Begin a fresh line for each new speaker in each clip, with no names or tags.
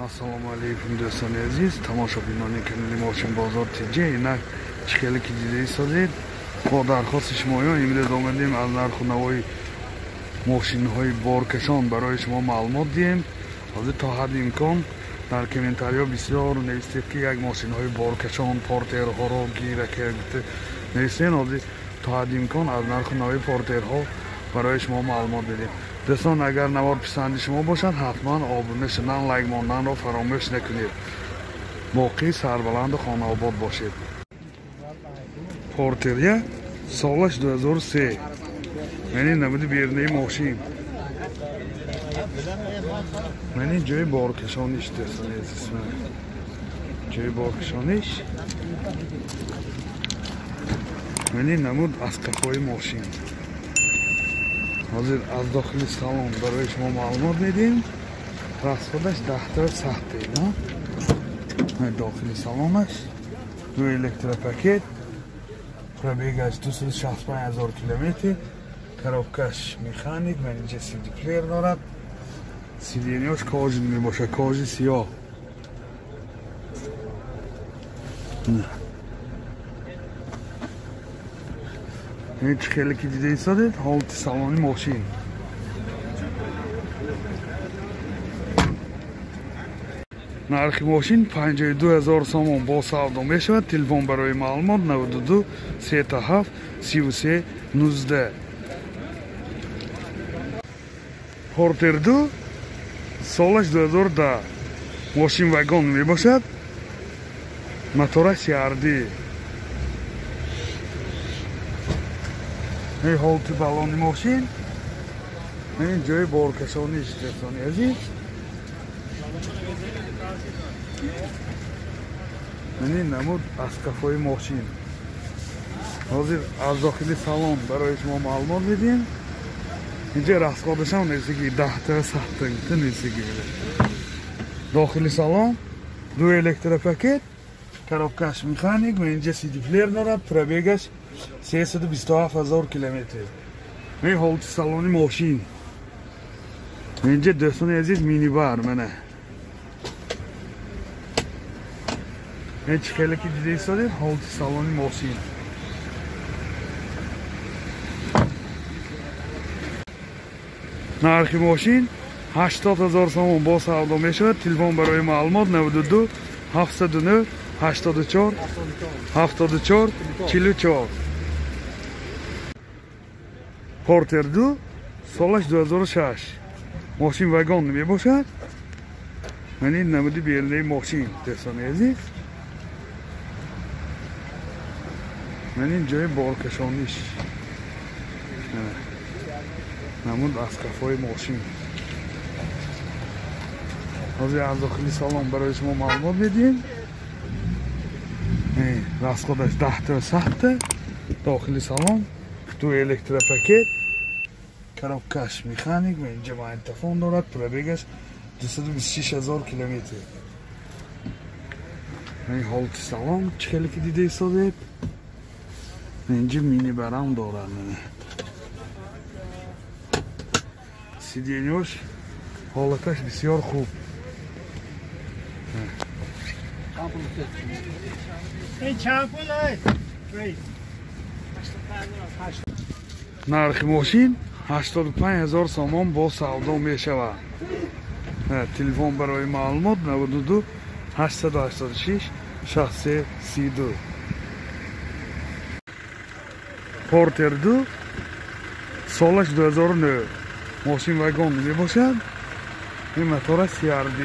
Assalomu alaykum do'stlar aziz, tomoshabinlarning kanali Moshin Bozor TJ. Inak chikali ki didید با درخواست شمایان امروز آمدیم از نرخ و نوای ماشین های بارکشان برای شما معلومات دیم. حاضر تا حد امکان در کامنتاریا بسیار نوشتید که یک ماشین های بارکشان پارترها را گیره کرده نوشتین. حاضر تا حد امکان از نرخ و نوای پارترها برای شما معلومات بدیم. دوستان اگر نوار پسند شما باشد حتما آبونه شدن، لایک ماندن را فراموش نکنید. باقی سربلند خانه آباد باشید. پارتریا سالش 2003 یعنی نمود بیرنه ماشین یعنی جای بارکشانیش دوستان عزیز، جای بارکشانیش یعنی نمود از کفای ماشین. حاضر از داخل سالن برای شما معلومات میدیم. راسخودش 10 تا سخته نه داخل سالنش دو الکتروپاکت پرابیگش 265,000 کیلومتر، коробкаш механик و اینجا CD پلیر دارد. CD-نیاش کاج می باشه، کاج سیاه. این خیلی که دیده ایستاده حالت سالانی ماشین. نرخ ماشین 52,000 سوم با سودا می شود. تلفن برای معلومات 92 37 33 19. پورتر 2 سالش 2010 ماشین واگن می باشد. موتورش CRD. این حالت بالون ماشین این جای بارکشانیش دوستان عزیز. این نمود از کفای ماشین. حاضر از داخل سالن برای شما معلومات میدیم. اینجا راسخودش هم نزدیکی 10 تا سخته نزدیکی. داخل سالن دو الکتروپاکت، коробкаш مکانیک و اینجا CD پلیر دارد. پرابیگش 327,000 کیلومتر. این حالت سالن ماشین. اینجا دوستان عزیز مینی بار منه. این خیلی که دیده ایستاده حالت سالن ماشین. نرخ ماشین 80,000 سوم با سودا می شود. تلفن برای معلومات 92 709 84 74 44. پورتر 2 سالش 2006 ماشین واگن می باشد. من این نمودی بیرنه ماشین دوستان عزیز. من این جای بارکشانیش نمود از کفای ماشین. حاضر از داخلی سالن برای شما معلومات میدیم. راسخودش 10 تا سخته. داخلی سالن دو الکتروپاکت، коробкаш مکانیک و اینجا مایتفون دارد. پرابیگش 226,000 کیلومتر. این حالت سالن چخیلی که دیده ایستاده. اینجا مینی برام دارد. CD-نیاش حالتش بسیار خوب. نرخ ماشین 85,000 سوم با سودا می شود. تلفن برای معلومات 92 886 63 32. پورتر 2 سالش 2009 ماشین واگن می باشد. این موتورش CRD.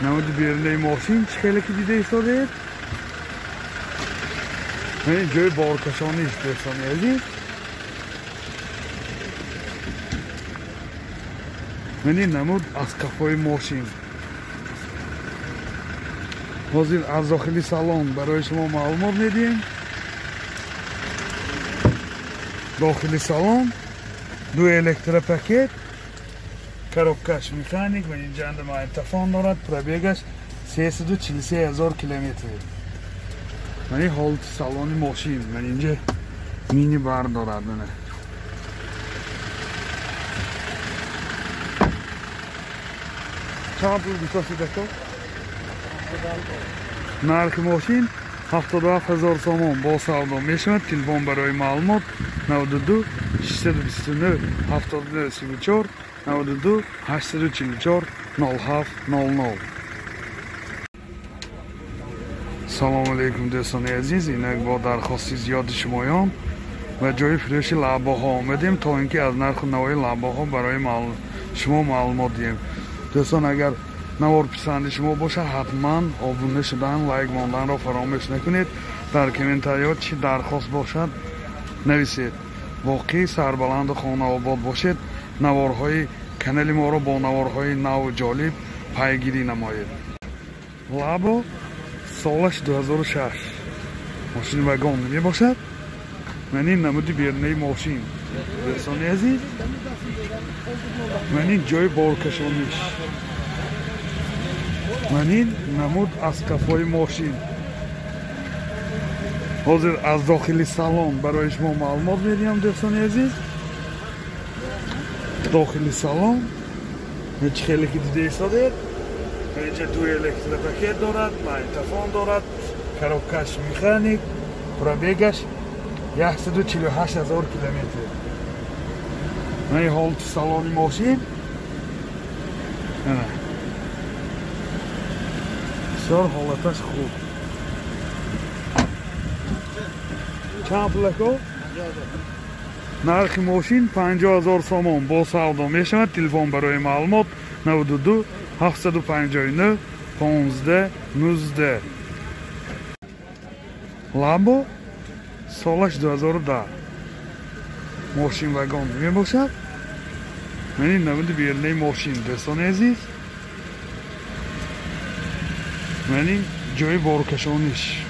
نمود بیرنه ماشین خیلی که دیده ایستاده. این جای بارکشانیش دوستان عزیز. این نمود از کفای ماشین. حاضر از داخلی سالن برای شما معلومات میدیم. داخلی سالن دو الکتروپاکت، коробкаш مکانیک و اینجا اند مایتفون دارد. پرابیگش 343,000 کیلومتر. این حالت سالن ماشین. من اینجا مینی بار دارد. چند پول بیشتر دکتر؟ نرخ ماشین 77,000 سوم با سودا میشود. تلفن برای معلومات 92 629 72 34 92 844 0700. سلام علیکم دوستان عزیز. اینک با درخواستی زیاد شمایان و جای فروش لعبه‌ها آمدیم تا اینکه از نرخ نوای لعبه‌ها برای شما معلومات دهیم. دوستان اگر نوار پسند شما باشه حتما ابونه شدن، لایک ماندن را فراموش نکنید. در کامنت‌ها چی درخواست باشد نویسید. واقعی سربلند خانه آباد باشید. نوارهای کانال ما را با نوارهای نو و جالب پیگیری نمایید. لابو سالش 2006 ماشین وگان می باشد. من این نمودی بیرنه ماشین دوستان عزیز، من این جای بارکشانیش، من این نمود از کفای ماشین. حاضر از داخلی سالن برای شما معلومات میدیم دوستان عزیز. داخلی سالن هیچ خیلی که دیده ایستاده. اینجا توی الکتریک دارد، مایتفون دارد، کروکش میخانیک، پرابیگش 148,000 کیلومتر. این حالت سالن ماشین بسیار حالتش خوب. چند پولکو؟ نرخ ماشین 50,000 سوم با سودا میشود. تلفن برای معلومات 92 759 15 19. لامبو سالش 2010 ماشین وگان می باشد. من این نمود بیرنه ماشین دوستان عزیز، من این جای بارکشانیش،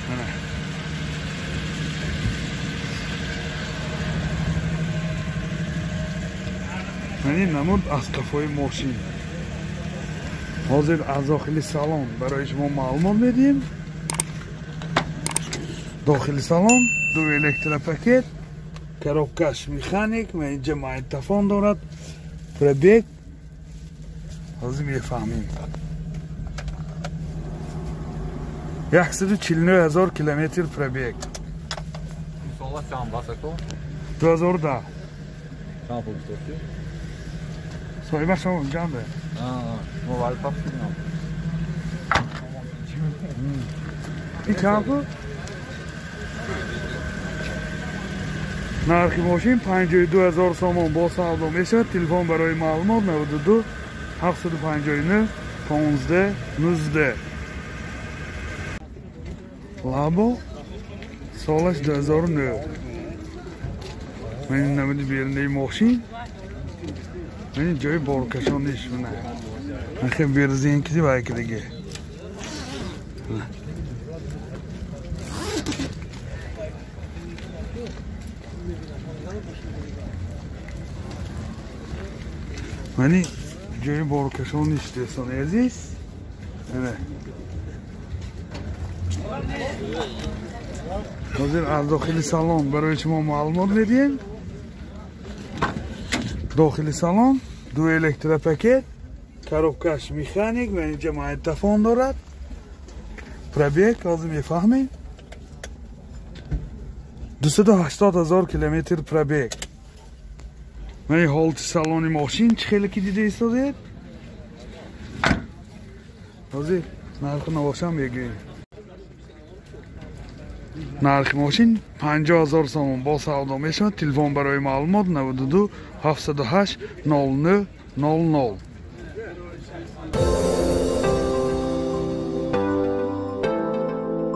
من این نمود از کفای ماشین. حاضر از داخلی سالن برای شما معلومات میدیم. داخلی سالن دو الکتریک، کروکش میخانیک، من اینجا مایتفون دارد، پرابیگ. حاضر میفهمیم 149,000 کیلومتر پرابیگ.
سالش چند باشه تو؟
2010.
چند پول گرفتی؟
صاحب شما جنبه.
موبایل پاک کنم.
این چند پول؟ نرخ ماشین 52,000 سوم با سودا میشود. تلفن برای معلومات 92 759 15 19. لابو سالش 2009. من این نمودی بیرنه ماشین، من این جای بارکشانیش منه. من خیلی بیرزین کسی باید که دیگه. من این جای بارکشانیش دوستان عزیز. حاضر از داخلی سالن برای شما معلومات میدیم. داخلی سالن دو الکتریک، کروکش میخانیک، و اینجا مایتفون دارد، پرابیگ. حاضر میفهمید 280,000 کیلومتر پرابیگ. من این حالت سالن ماشین چه خیلی که دیده ایستاده. حاضر نرخ نواشم بگیریم. نرخ ماشین 50,000 سوم با سودا میشود. تلفن برای معلومات 92 708 09 00.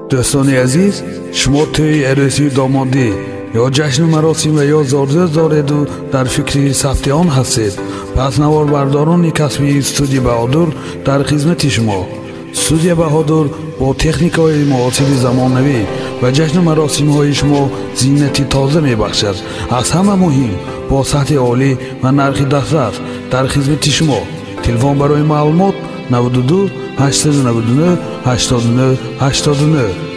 دوستان عزیز، شما توی عروسی دامادی یا جشن مراسم و یا زارزه دارید و در فکر ثبت آن هستید، پس نوار برداران کسبی استودیو بهادر در خدمت شما. استودیو بهادر با تکنیک های معاصر زمانوی و جشن مراسم های شما زینتی تازه می بخشد. از همه مهم با سطح عالی و نرخ دسترس در خدمت شما. تلفن برای معلومات 92 899 89 89.